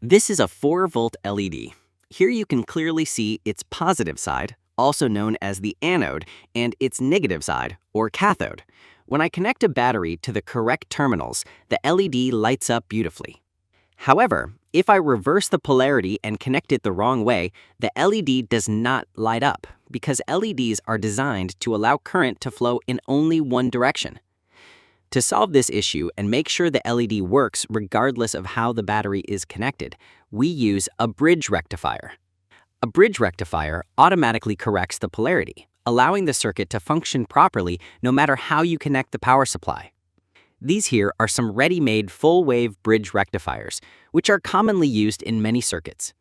This is a 4-volt LED. Here you can clearly see its positive side, also known as the anode, and its negative side, or cathode. When I connect a battery to the correct terminals, the LED lights up beautifully. However, if I reverse the polarity and connect it the wrong way, the LED does not light up because LEDs are designed to allow current to flow in only one direction. To solve this issue and make sure the LED works regardless of how the battery is connected, we use a bridge rectifier. A bridge rectifier automatically corrects the polarity, allowing the circuit to function properly no matter how you connect the power supply. These here are some ready-made full-wave bridge rectifiers, which are commonly used in many circuits.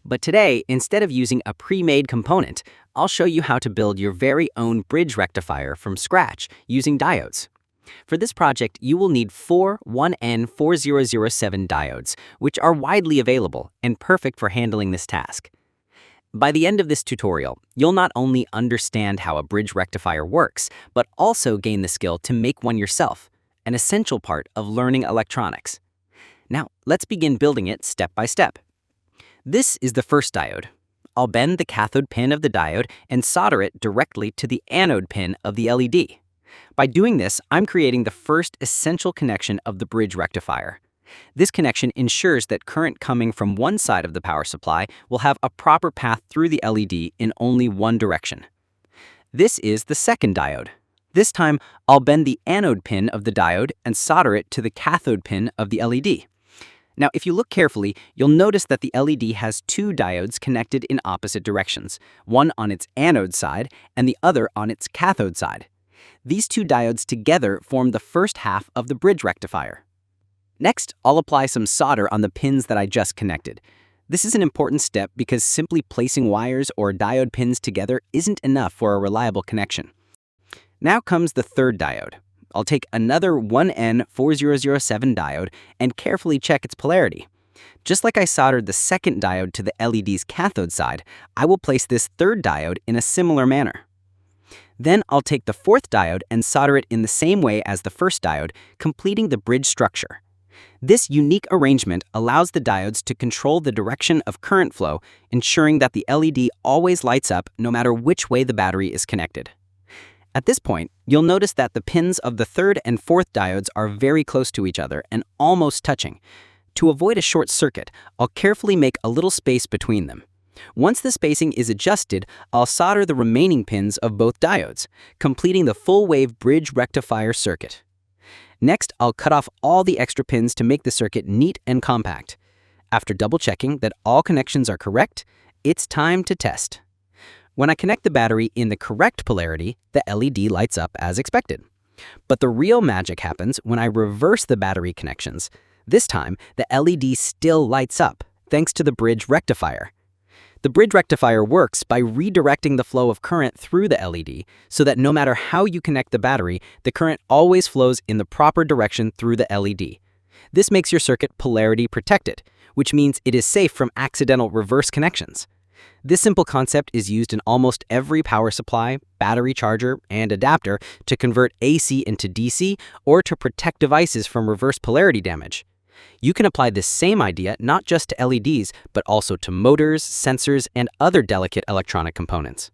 But today, instead of using a pre-made component, I'll show you how to build your very own bridge rectifier from scratch using diodes. For this project, you will need 4 1N4007 diodes, which are widely available and perfect for handling this task. By the end of this tutorial, you'll not only understand how a bridge rectifier works, but also gain the skill to make one yourself, an essential part of learning electronics. Now, let's begin building it step by step. This is the first diode. I'll bend the cathode pin of the diode and solder it directly to the anode pin of the LED. By doing this, I'm creating the first essential connection of the bridge rectifier. This connection ensures that current coming from one side of the power supply will have a proper path through the LED in only one direction. This is the second diode. This time, I'll bend the anode pin of the diode and solder it to the cathode pin of the LED. Now, if you look carefully, you'll notice that the LED has 2 diodes connected in opposite directions, one on its anode side and the other on its cathode side. These 2 diodes together form the first half of the bridge rectifier. Next, I'll apply some solder on the pins that I just connected. This is an important step because simply placing wires or diode pins together isn't enough for a reliable connection. Now comes the third diode. I'll take another 1N4007 diode and carefully check its polarity. Just like I soldered the second diode to the LED's cathode side, I will place this third diode in a similar manner. Then I'll take the fourth diode and solder it in the same way as the first diode, completing the bridge structure. This unique arrangement allows the diodes to control the direction of current flow, ensuring that the LED always lights up no matter which way the battery is connected. At this point, you'll notice that the pins of the third and fourth diodes are very close to each other and almost touching. To avoid a short circuit, I'll carefully make a little space between them. Once the spacing is adjusted, I'll solder the remaining pins of both diodes, completing the full-wave bridge rectifier circuit. Next, I'll cut off all the extra pins to make the circuit neat and compact. After double-checking that all connections are correct, it's time to test. When I connect the battery in the correct polarity, the LED lights up as expected. But the real magic happens when I reverse the battery connections. This time, the LED still lights up, thanks to the bridge rectifier. The bridge rectifier works by redirecting the flow of current through the LED so that no matter how you connect the battery, the current always flows in the proper direction through the LED. This makes your circuit polarity protected, which means it is safe from accidental reverse connections. This simple concept is used in almost every power supply, battery charger, and adapter to convert AC into DC or to protect devices from reverse polarity damage. You can apply this same idea not just to LEDs, but also to motors, sensors, and other delicate electronic components.